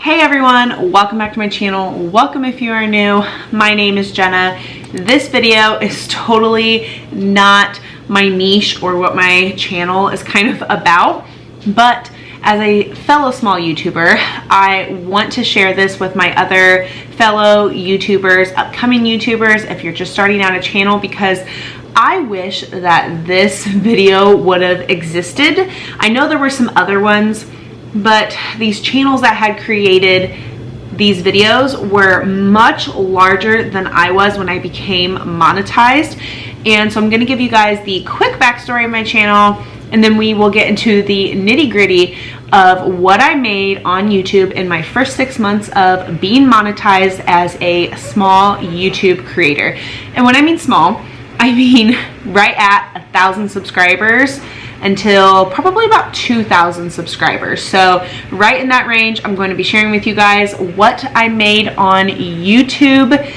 Hey everyone, welcome back to my channel. Welcome if you are new. My name is Jenna. This video is totally not my niche or what my channel is kind of about, but as a fellow small YouTuber, I want to share this with my other fellow YouTubers, upcoming YouTubers, if you're just starting out a channel, because I wish that this video would have existed. I know there were some other ones, but these channels that had created these videos were much larger than I was when I became monetized. And so I'm gonna give you guys the quick backstory of my channel, and then we will get into the nitty-gritty of what I made on YouTube in my first 6 months of being monetized as a small YouTube creator. And when I mean small, I mean right at 1,000 subscribers until probably about 2,000 subscribers. So right in that range, I'm going to be sharing with you guys what I made on YouTube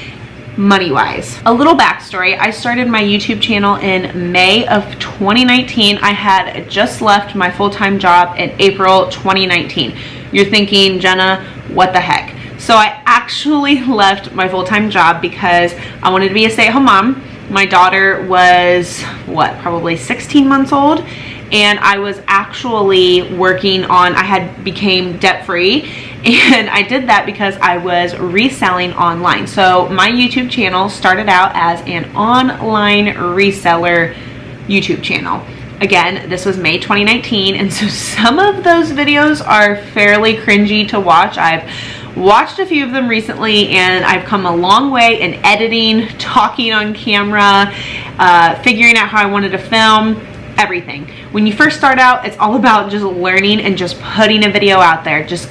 money-wise. A little backstory, I started my YouTube channel in May of 2019. I had just left my full-time job in April 2019. You're thinking, Jenna, what the heck? So I actually left my full-time job because I wanted to be a stay-at-home mom. My daughter was, probably 16 months old, and I was actually working on, I had became debt-free, and I did that because I was reselling online. So my YouTube channel started out as an online reseller YouTube channel. Again, this was May 2019, and so some of those videos are fairly cringy to watch. I've watched a few of them recently, and I've come a long way in editing, talking on camera, figuring out how I wanted to film, everything. When you first start out, it's all about just learning and just putting a video out there. Just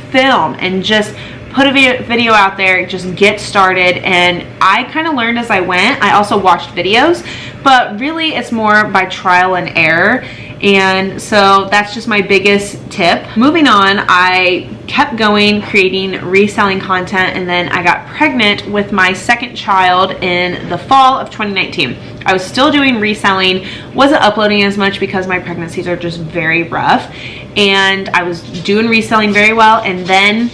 film and just put a video out there, just get started. And I kind of learned as I went. I also watched videos, but really it's more by trial and error. And so that's just my biggest tip. Moving on, I kept going, creating, reselling content, and then I got pregnant with my second child in the fall of 2019. I was still doing reselling, wasn't uploading as much because my pregnancies are just very rough, and I was doing reselling very well, and then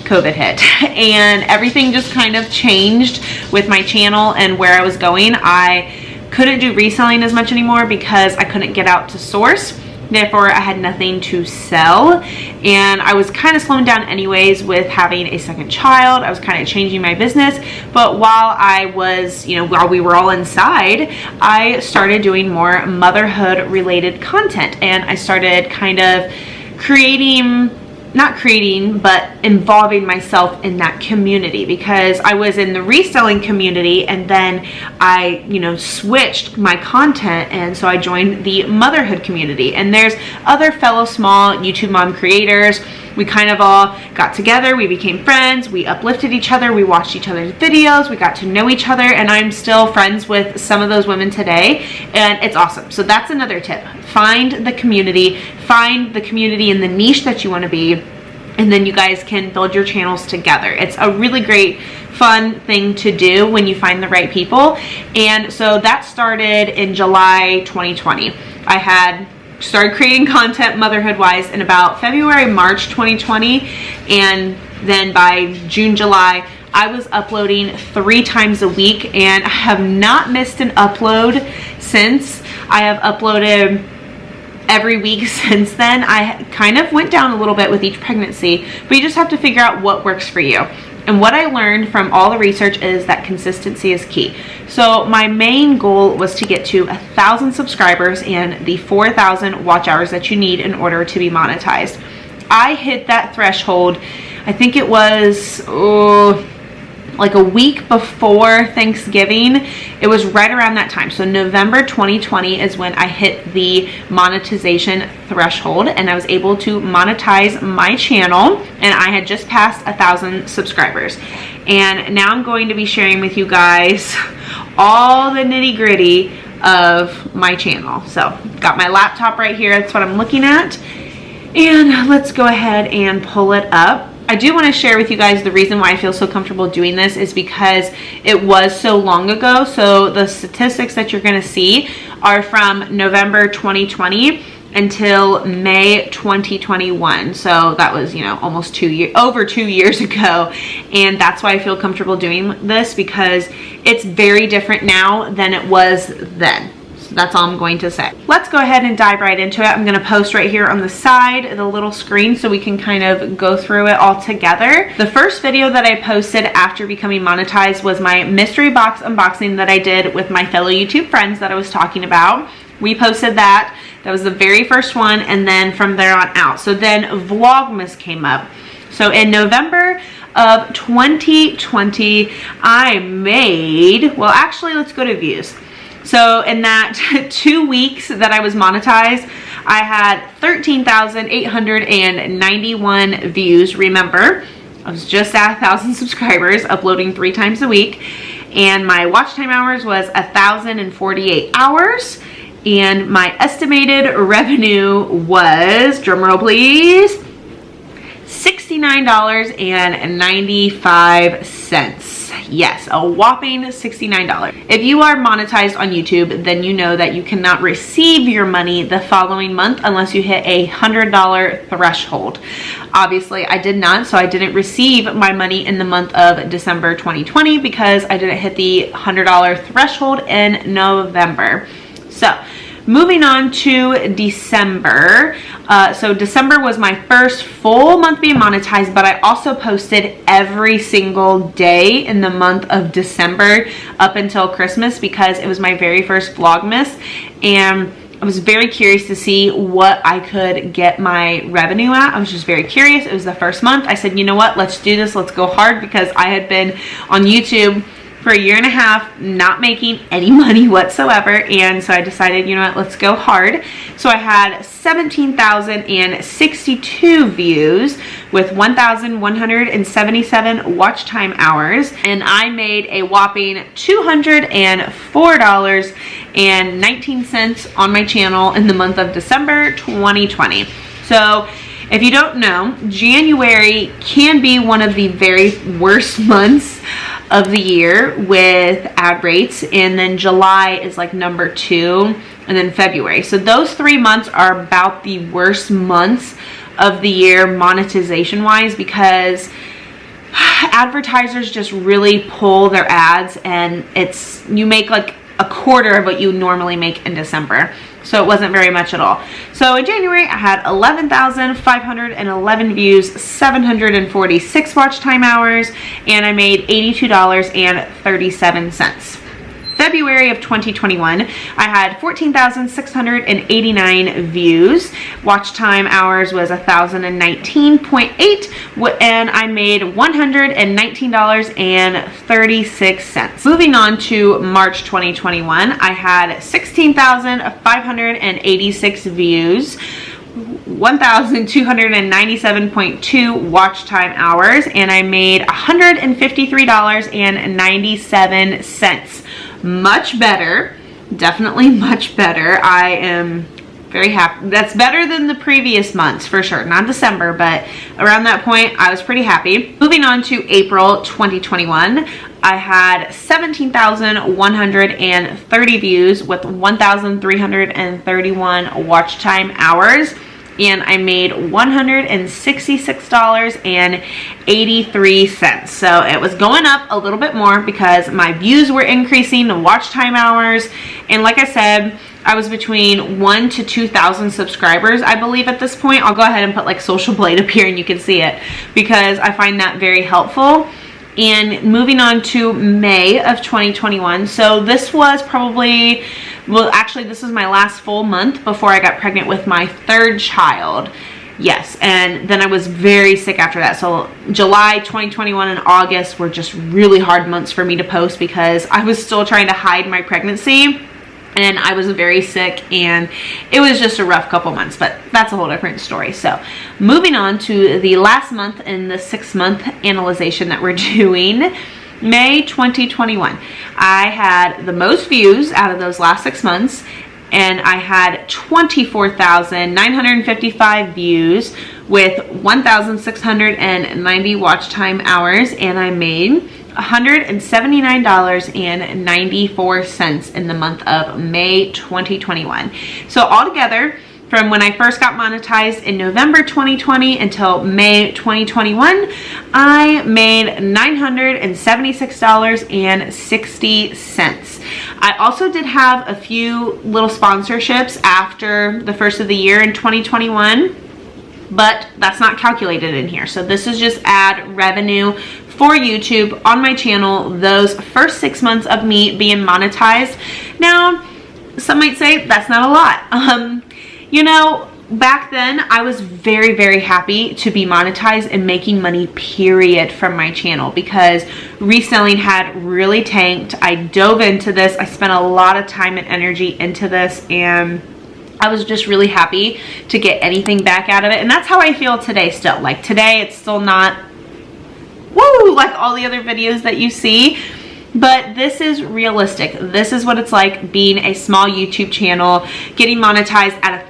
COVID hit and everything just kind of changed with my channel and where I was going. I couldn't do reselling as much anymore because I couldn't get out to source. Therefore, I had nothing to sell, and I was kind of slowing down anyways with having a second child. I was kind of changing my business, but while I was, while we were all inside, I started doing more motherhood related content, and I started kind of but involving myself in that community, because I was in the reselling community, and then I, switched my content, and so I joined the motherhood community. And there's other fellow small YouTube mom creators. We kind of all got together, we became friends, we uplifted each other, we watched each other's videos, we got to know each other, and I'm still friends with some of those women today, and it's awesome. So that's another tip. Find the community in the niche that you want to be, and then you guys can build your channels together. It's a really great, fun thing to do when you find the right people. And so that started in July 2020. I had started creating content motherhood wise in about February, March 2020, and then by June, July, I was uploading 3 times a week, and I have not missed an upload since. I have uploaded every week since then. I kind of went down a little bit with each pregnancy, but you just have to figure out what works for you. And what I learned from all the research is that consistency is key. So my main goal was to get to 1,000 subscribers and the 4,000 watch hours that you need in order to be monetized. I hit that threshold, I think it was like a week before Thanksgiving. It was right around that time. So November 2020 is when I hit the monetization threshold, and I was able to monetize my channel, and I had just passed 1,000 subscribers. And now I'm going to be sharing with you guys all the nitty-gritty of my channel. So got my laptop right here, that's what I'm looking at, and let's go ahead and pull it up. I do want to share with you guys the reason why I feel so comfortable doing this is because it was so long ago. So the statistics that you're going to see are from November 2020, until May 2021. So that was, you know, almost over 2 years ago. And that's why I feel comfortable doing this, because it's very different now than it was then. So that's all I'm going to say. Let's go ahead and dive right into it. I'm going to post right here on the side, the little screen, so we can kind of go through it all together. The first video that I posted after becoming monetized was my mystery box unboxing that I did with my fellow YouTube friends that I was talking about. We posted that. That was the very first one, and then from there on out. So then Vlogmas came up. So in November of 2020, I made, well, actually, let's go to views. So in that 2 weeks that I was monetized, I had 13,891 views. Remember, I was just at 1,000 subscribers, uploading 3 times a week. And my watch time hours was 1,048 hours. And my estimated revenue was, drumroll please, $69.95. Yes, a whopping $69. If you are monetized on YouTube, then you know that you cannot receive your money the following month unless you hit a $100 threshold. Obviously, I did not, so I didn't receive my money in the month of December 2020 because I didn't hit the $100 threshold in November. So, moving on to December. So December was my first full month being monetized, but I also posted every single day in the month of December up until Christmas because it was my very first Vlogmas, and I was very curious to see what I could get my revenue at. I was just very curious. It was the first month. I said, you know what, let's do this. Let's go hard, because I had been on YouTube for a year and a half, not making any money whatsoever. And so I decided, you know what, let's go hard. So I had 17,062 views with 1,177 watch time hours. And I made a whopping $204.19 on my channel in the month of December 2020. So if you don't know, January can be one of the very worst months of the year with ad rates, and then July is like number 2, and then February. So those 3 months are about the worst months of the year monetization wise, because advertisers just really pull their ads, and you make like a quarter of what you normally make in December. So it wasn't very much at all. So in January, I had 11,511 views, 746 watch time hours, and I made $82.37. February of 2021, I had 14,689 views. Watch time hours was 1,019.8, and I made $119.36. Moving on to March 2021, I had 16,586 views, 1,297.2 watch time hours, and I made $153.97. Much better, definitely much better. I am very happy. That's better than the previous months for sure. Not December, but around that point I was pretty happy. Moving on to April 2021, I had 17,130 views with 1,331 watch time hours, and I made $166.83. So it was going up a little bit more because my views were increasing, the watch time hours, and like I said, I was between 1,000 to 2,000 subscribers, I believe, at this point. I'll go ahead and put like Social Blade up here and you can see it, because I find that very helpful. And moving on to May of 2021, so this was probably, well, actually this was my last full month before I got pregnant with my 3rd child. Yes, and then I was very sick after that. So July 2021 and August were just really hard months for me to post because I was still trying to hide my pregnancy. And I was very sick, and it was just a rough couple months, but that's a whole different story. So moving on to the last month in the 6-month analyzation that we're doing, May 2021. I had the most views out of those last 6 months, and I had 24,955 views with 1,690 watch time hours, and I made $179.94 in the month of May 2021. So altogether, From when I first got monetized in November 2020 until May 2021, I made $976.60. I also did have a few little sponsorships after the first of the year in 2021, but that's not calculated in here. So this is just ad revenue for YouTube on my channel those first 6 months of me being monetized. Now, some might say that's not a lot. You know, back then I was very, very happy to be monetized and making money, period, from my channel, because reselling had really tanked. I dove into this. I spent a lot of time and energy into this, and I was just really happy to get anything back out of it. And that's how I feel today still. Like today, it's still not woo like all the other videos that you see. But this is realistic. This is what it's like being a small YouTube channel, getting monetized at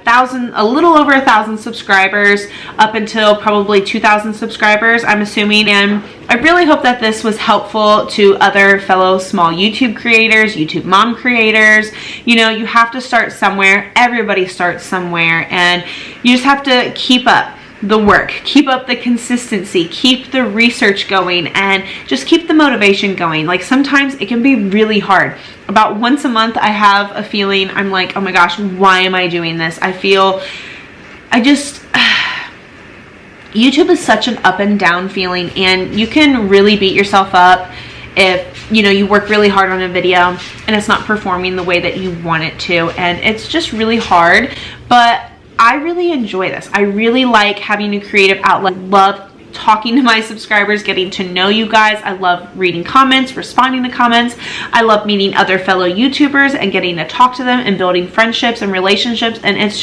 a little over 1,000 subscribers, up until probably 2,000 subscribers, I'm assuming. And I really hope that this was helpful to other fellow small YouTube creators, YouTube mom creators. You know, you have to start somewhere. Everybody starts somewhere, and you just have to keep up the work, keep up the consistency, keep the research going, and just keep the motivation going. Like sometimes it can be really hard. About once a month I have a feeling, I'm like, oh my gosh, why am I doing this? YouTube is such an up and down feeling, and you can really beat yourself up if, you know, you work really hard on a video and it's not performing the way that you want it to, and it's just really hard. But I really enjoy this. I really like having a creative outlet. Love talking to my subscribers, getting to know you guys. I love reading comments, responding to comments. I love meeting other fellow YouTubers and getting to talk to them and building friendships and relationships. And it's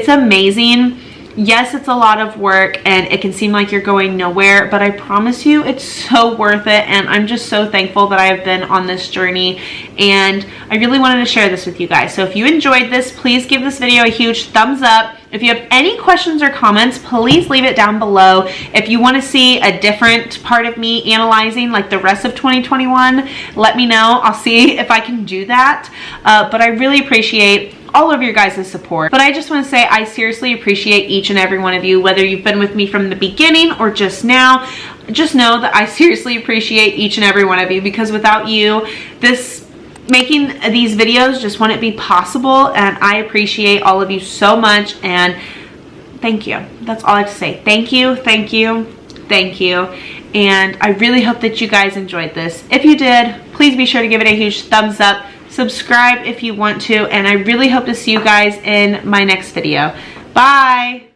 amazing. Yes, it's a lot of work and it can seem like you're going nowhere, but I promise you it's so worth it. And I'm just so thankful that I have been on this journey, and I really wanted to share this with you guys. So if you enjoyed this, please give this video a huge thumbs up. If you have any questions or comments, please leave it down below. If you want to see a different part of me analyzing like the rest of 2021, let me know. I'll see if I can do that. But I really appreciate all of your guys' support. But I just want to say I seriously appreciate each and every one of you, whether you've been with me from the beginning or just now. Just know that I seriously appreciate each and every one of you, because without you, making these videos just wouldn't be possible. And I appreciate all of you so much, and thank you. That's all I have to say. Thank you, thank you, thank you. And I really hope that you guys enjoyed this. If you did, please be sure to give it a huge thumbs up. Subscribe if you want to, and I really hope to see you guys in my next video. Bye!